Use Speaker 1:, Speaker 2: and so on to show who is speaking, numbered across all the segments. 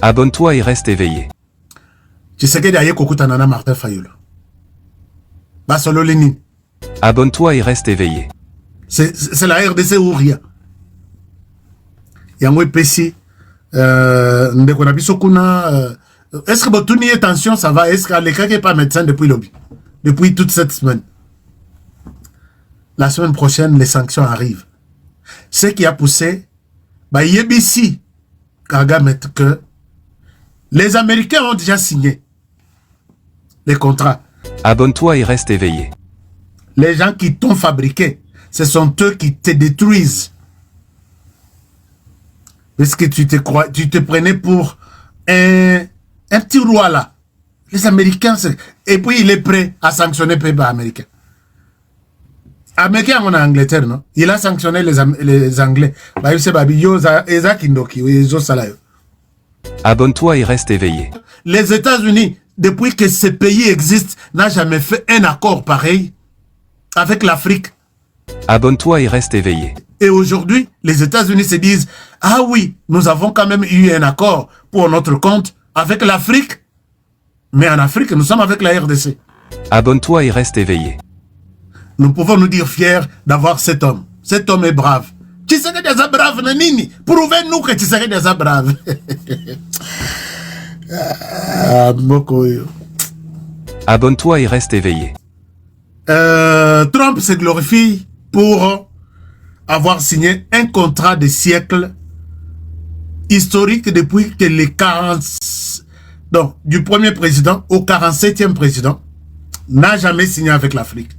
Speaker 1: Abonne-toi et reste éveillé.
Speaker 2: Tshisekedi aye kokutana na Martin Fayulu. Basolo Lénine.
Speaker 1: Abonne-toi et reste éveillé.
Speaker 2: C'est la RDC ou rien. Yango epesi ndeko na biso kuna est-ce que botuni attention ça va, est-ce qu'Aleka n'est pas médecin depuis toute cette semaine. La semaine prochaine les sanctions arrivent. Ce qui a poussé yebisi Kagame que les Américains ont déjà signé les contrats.
Speaker 1: Abonne-toi et reste éveillé.
Speaker 2: Les gens qui t'ont fabriqué, ce sont eux qui te détruisent. Parce que tu te prenais pour un petit roi là. Les Américains, et puis il est prêt à sanctionner les pays américains. Américain en Angleterre, non? Il a sanctionné les Anglais.
Speaker 1: Abonne-toi et reste éveillé.
Speaker 2: Les États-Unis, depuis que ce pays existe, n'a jamais fait un accord pareil avec l'Afrique.
Speaker 1: Abonne-toi et reste éveillé.
Speaker 2: Et aujourd'hui, les États-Unis se disent, ah oui, nous avons quand même eu un accord pour notre compte avec l'Afrique. Mais en Afrique, nous sommes avec la RDC.
Speaker 1: Abonne-toi et reste éveillé.
Speaker 2: Nous pouvons nous dire fiers d'avoir cet homme. Cet homme est brave. Tshisekedi est brave, nanini. Prouvez-nous que Tshisekedi est brave.
Speaker 1: Abonne-toi et reste éveillé.
Speaker 2: Trump se glorifie pour avoir signé un contrat de siècle historique depuis que les 40... Donc, du premier président au 47e président n'a jamais signé avec l'Afrique.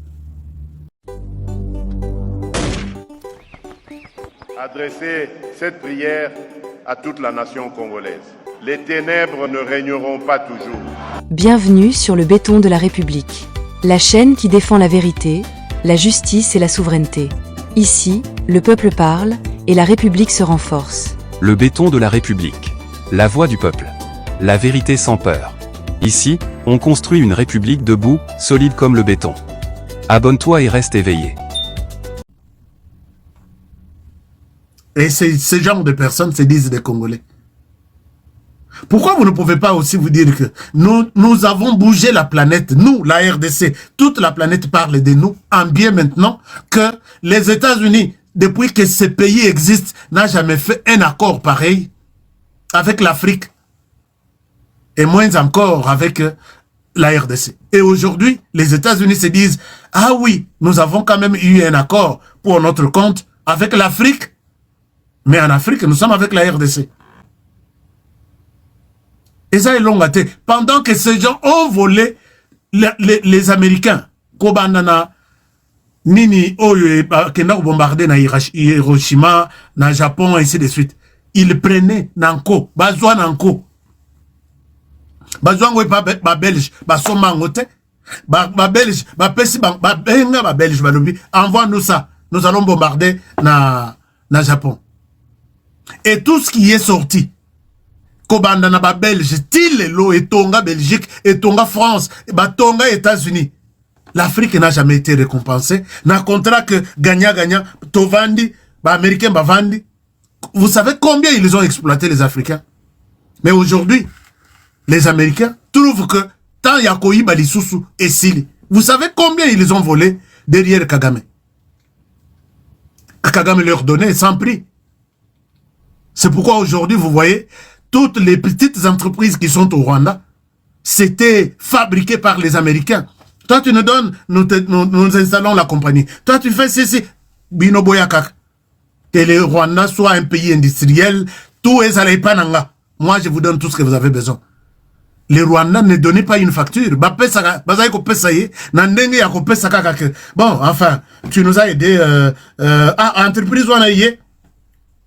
Speaker 3: Adressez cette prière à toute la nation congolaise. Les ténèbres ne régneront pas toujours.
Speaker 4: Bienvenue sur le béton de la République. La chaîne qui défend la vérité, la justice et la souveraineté. Ici, le peuple parle et la République se renforce.
Speaker 1: Le béton de la République. La voix du peuple. La vérité sans peur. Ici, on construit une République debout, solide comme le béton. Abonne-toi et reste éveillé.
Speaker 2: Et ce genre de personnes se disent des Congolais. Pourquoi vous ne pouvez pas aussi vous dire que nous avons bougé la planète, nous, la RDC, toute la planète parle de nous, en bien maintenant, que les États-Unis, depuis que ce pays existe, n'a jamais fait un accord pareil avec l'Afrique, et moins encore avec la RDC. Et aujourd'hui, les États-Unis se disent, ah oui, nous avons quand même eu un accord pour notre compte avec l'Afrique, mais en Afrique, nous sommes avec la RDC. Et ça est long à terre. Pendant que ces gens ont volé les Américains, Kobandana, Nini, Oyo, Kenda bombardé na Hiroshima, na Japon, ainsi de suite. Ils prenaient Nanko, Bazouan Nanko. Bazouan, ba Belge, ba Somangote, ba Belge, ba Pessi, ba Benga, ba Belge, ba Lobi. Envoie-nous ça. Nous allons bombarder na Japon. Et tout ce qui est sorti, Kobandana ba Belge, Tilelo et Tonga Belgique, et Tonga France, et ba Tonga États-Unis. L'Afrique n'a jamais été récompensée. N'a contrat que gagnant, Tovandi, ba Américain, ba Vandi. Vous savez combien ils ont exploité les Africains? Mais aujourd'hui, les Américains trouvent que tant Yakoyi Balisusu et Sili, vous savez combien ils ont volé derrière Kagame? Kagame leur donnait sans prix. C'est pourquoi aujourd'hui, vous voyez, toutes les petites entreprises qui sont au Rwanda, c'était fabriqué par les Américains. Toi, tu nous donnes, nous installons la compagnie. Toi, tu fais ceci. Bino Boyakak. Que le Rwanda soit un pays industriel, tout est à l'Epananga. Moi, je vous donne tout ce que vous avez besoin. Les Rwandais ne donnaient pas une facture. Bon, enfin, tu nous as aidé. Entreprise, on a eu.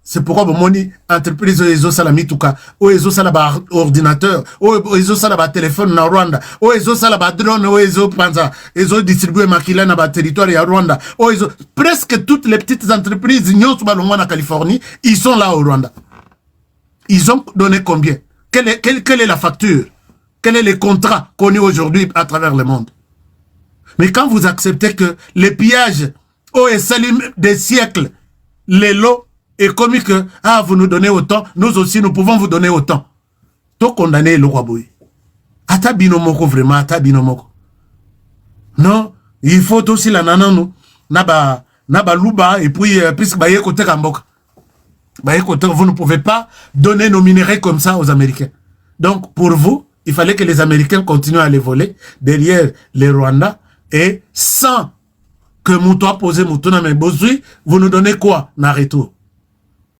Speaker 2: C'est pourquoi mon entreprise ezo sala mituka, o ezo sala ba ordinateur, o ezo sala ba téléphone na Rwanda, o ezo sala ba drone, o ezo panza, ezo distribuer makila na ba territoire ya Rwanda, o ezo presque toutes les petites entreprises nyonso ba longwa na Californie, ils sont là au Rwanda. Ils ont donné combien? Quelle est la facture? Quel est le contrat connu aujourd'hui à travers le monde? Mais quand vous acceptez que les pillages, oh et salut des siècles, les lots, et comme que, vous nous donnez autant, nous aussi nous pouvons vous donner autant. to condamné le Kwaboy. Ata binomoko vraiment, ata binomoko. Non, il faut aussi la nanano, naba luba, et puis, puisque baye kote kamboka. Baye kote, vous ne pouvez pas donner nos minerais comme ça aux Américains. Donc, pour vous, il fallait que les Américains continuent à les voler derrière les Rwandais et sans que Moutoua pose Moutouna mais Bozui, vous nous donnez quoi, Naruto?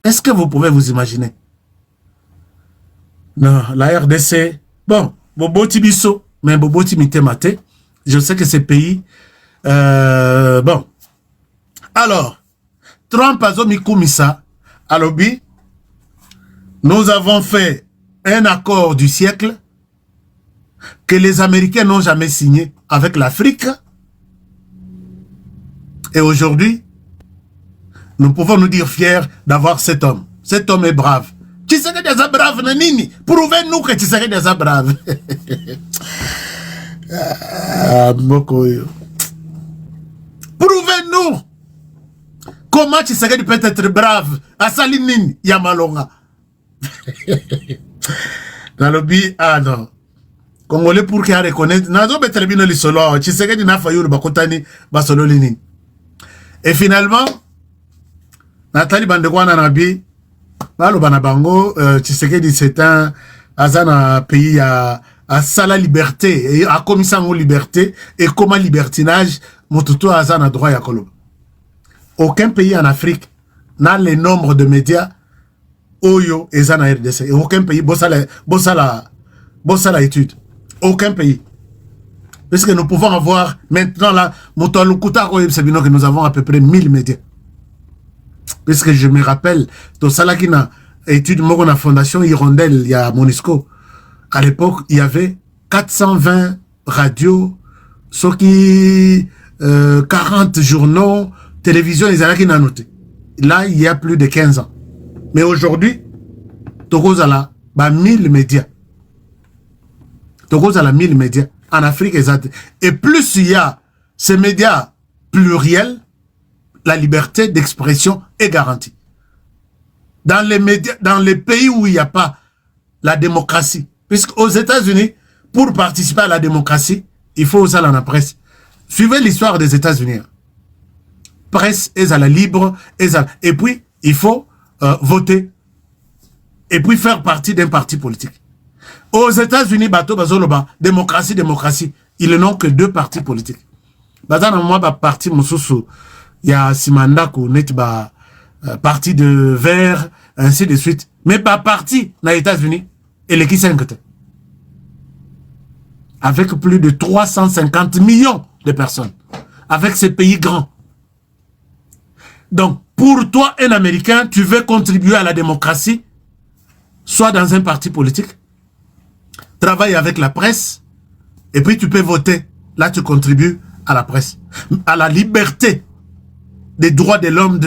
Speaker 2: Est-ce que vous pouvez vous imaginer? Non, la RDC, bon, Boboti Bisso, mais Boboti Mitemate, je sais que ces pays, bon. Alors, Trump a Mikumisa, à lobby, nous avons fait un accord du siècle que les Américains n'ont jamais signé avec l'Afrique. Et aujourd'hui, nous pouvons nous dire fiers d'avoir cet homme. Cet homme est brave. Tu serais déjà brave, Nanini. Prouvez-nous que tu serais déjà brave. Prouvez-nous comment tu serais peut-être brave. À Salinini, Yamalonga. Dans le but, ah non. Congolais pour qu'il reconnaisse. Nazo betelebino li solo. Tu serais d'une affaire bakotani basolo lini. Et finalement, Nathalie Bandekwana Nabi, Balo Banabango, Tshisekedi c'est un Azana pays à Sala liberté, et à commission liberté, et comment libertinage, Motuto Azana droit à Koloba. Aucun pays en Afrique n'a le nombre de médias Oyo et Zana RDC. Et aucun pays, bossala étude. Aucun pays. Parce que nous pouvons avoir maintenant là, que nous avons à peu près 1000 médias. Parce que je me rappelle, dans Salakina, étude Morona Fondation Hirondelle, il y a Monisco. À l'époque, il y avait 420 radios, ce qui 40 journaux, télévision, ils allaient noté. Là, il y a plus de 15 ans. Mais aujourd'hui, Togozala, 1000 médias. Togozala 1000 médias. En Afrique, et plus il y a ces médias pluriels, la liberté d'expression est garantie. Dans les médias, dans les pays où il n'y a pas la démocratie, puisqu'aux États-Unis, pour participer à la démocratie, il faut aussi la presse. Suivez l'histoire des États-Unis. Presse est à la libre, et puis il faut voter, et puis faire partie d'un parti politique. Aux États-Unis, démocratie, ils n'ont que 2 partis politiques. Parti il y a Simandaku, parti de Vert, ainsi de suite. Mais pas parti dans les États-Unis, et les qui avec plus de 350 millions de personnes. Avec ces pays grands. Donc, pour toi, un Américain, tu veux contribuer à la démocratie, soit dans un parti politique, travaille avec la presse, et puis tu peux voter. Là, tu contribues à la presse, à la liberté des droits de l'homme,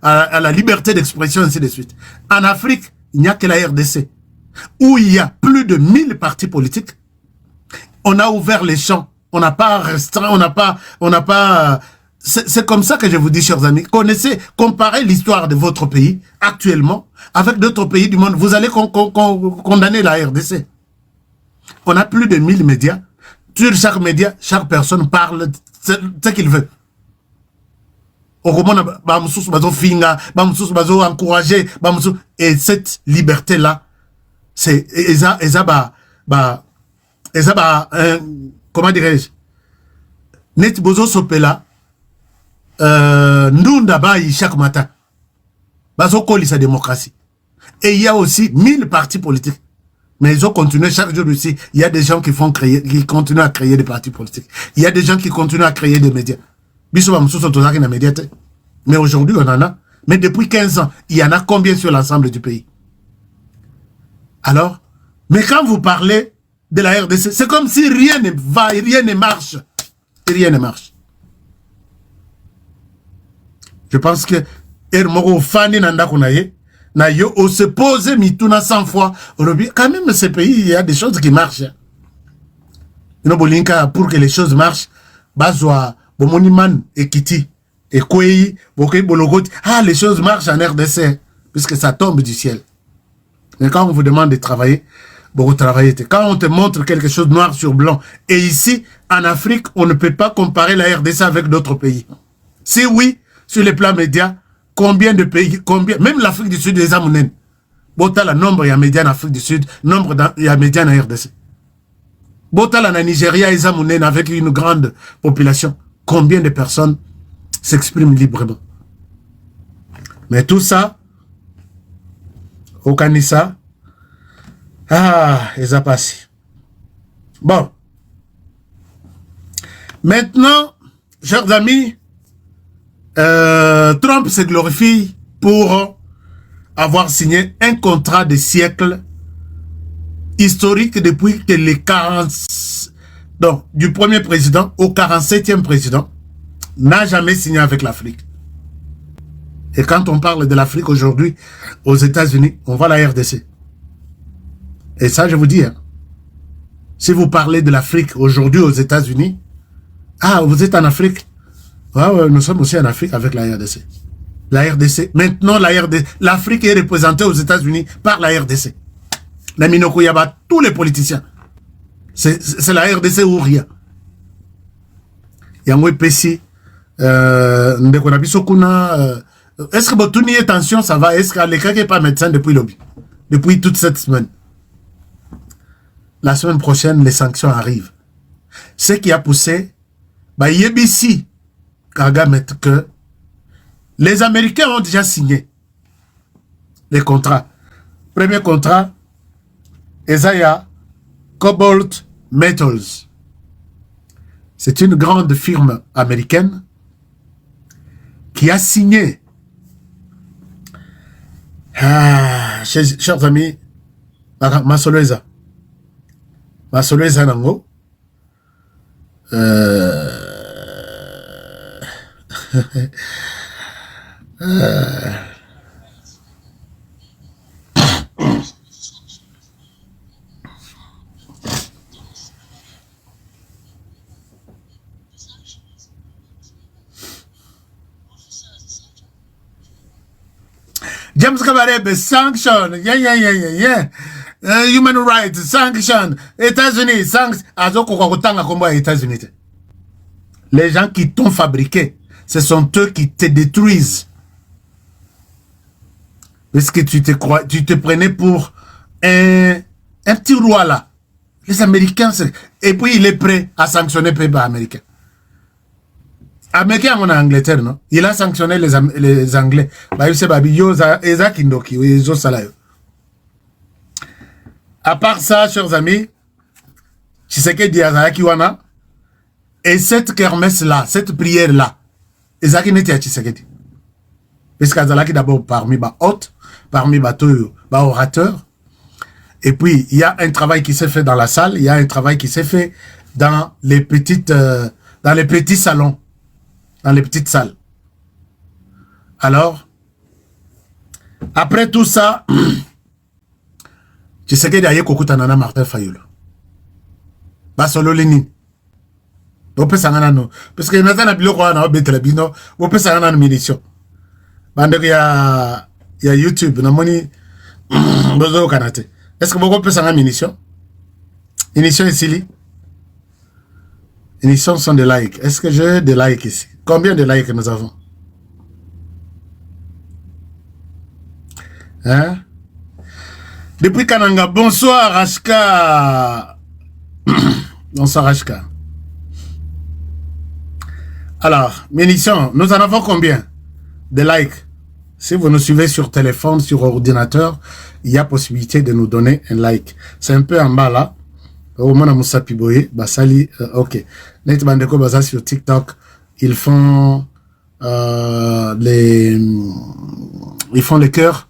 Speaker 2: à la liberté d'expression, ainsi de suite. En Afrique, il n'y a que la RDC, où il y a plus de 1000 partis politiques. On a ouvert les champs, on n'a pas restreint, on n'a pas. C'est comme ça que je vous dis, chers amis, comparez l'histoire de votre pays actuellement avec d'autres pays du monde. Vous allez condamner la RDC. On a plus de 1000 médias. Sur chaque média, chaque personne parle ce qu'il veut. Et cette liberté-là, c'est comment dirais-je, net bozo sopela ndunda bayi chaque matin. Bazo koli sa démocratie. Et il y a aussi 1000 partis politiques. Mais ils ont continué chaque jour aussi. Il y a des gens qui continuent à créer des partis politiques. Il y a des gens qui continuent à créer des médias. Mais aujourd'hui, on en a. Mais depuis 15 ans, il y en a combien sur l'ensemble du pays? Alors, mais quand vous parlez de la RDC, c'est comme si rien ne va, rien ne marche. Et rien ne marche. Je pense que Ermoro Fani Nanda Kunaye, na yo, on se pose mituna 100 fois. Quand même, ce pays, il y a des choses qui marchent. Pour que les choses marchent, Bazwa, Bomoniman, Ekiti, Ekwei, Bokei, Bologoti, les choses marchent en RDC, puisque ça tombe du ciel. Mais quand on vous demande de travailler, beaucoup travaillé. Quand on te montre quelque chose noir sur blanc, et ici, en Afrique, on ne peut pas comparer la RDC avec d'autres pays. Si oui, sur les plans médias, combien de pays, même l'Afrique du Sud, les Amounen, Bota la nombre, il y a médias en Afrique du Sud, nombre, il y a médias en RDC. Bota la Nigeria, les Amounen, avec une grande population, combien de personnes s'expriment librement. Mais tout ça, au Kanissa, ils ont passé. Bon. Maintenant, chers amis, Trump se glorifie pour avoir signé un contrat de siècle historique depuis que les 40... Donc, du premier président au 47e président, n'a jamais signé avec l'Afrique. Et quand on parle de l'Afrique aujourd'hui, aux États-Unis, on voit la RDC. Et ça, je vous dis, hein, si vous parlez de l'Afrique aujourd'hui aux États-Unis, vous êtes en Afrique. Ouais, nous sommes aussi en Afrique avec la RDC. La RDC, maintenant l'Afrique est représentée aux États-Unis par la RDC. La Minoko Yaba, tous les politiciens. C'est la RDC ou rien. Yangwe Pessi, est-ce que votre tension, ça va? Est-ce qu'Aleka n'est pas médecin depuis lobby? Depuis toute cette semaine? La semaine prochaine, les sanctions arrivent. Ce qui a poussé, Yebisi, Kagame, que les Américains ont déjà signé les contrats. Premier contrat, Ezaya Cobalt Metals. C'est une grande firme américaine qui a signé. Chers amis, Masoleza Nango. James Kabarebe, sanction, human rights, sanction, États-Unis, sanction. États-Unis. Les gens qui t'ont fabriqué, ce sont eux qui te détruisent. Parce que tu te prenais pour un petit roi là. Les Américains, et puis il est prêt à sanctionner les pays américains. Américain en Angleterre, non? Il a sanctionné les Anglais. À part ça, chers amis, Tshisekedi Kiwana, et cette kermesse-là, cette prière-là, Ezaki n'était à Tshisekedi. Parce qu'Azalaki d'abord parmi les hôtes, parmi les orateurs. Et puis, il y a un travail qui s'est fait dans la salle, il y a un travail qui s'est fait dans les petits salons. Dans les petites salles. Alors, après tout ça, tu sais qu'il y a Kokutanana Martin Fayoul. Basolo Lénine. Parce que nous avons biloko na betelabino, vous pouvez s'en aller munitions. Bande il y a YouTube, na moni bozo kanate. Est-ce que vous pouvez s'en aller munitions? Munitions ici. Munitions sont des likes. Est-ce que j'ai des likes ici? Combien de likes nous avons? Hein? Depuis Kananga, bonsoir Rashka. Bonsoir Rashka. Alors, munitions, nous en avons combien de likes? Si vous nous suivez sur téléphone, sur ordinateur, il y a possibilité de nous donner un like. C'est un peu en bas là. Au moins, Moussa Piboye, Basali, ok. Net Bandeko Baza sur TikTok, ils font les cœurs.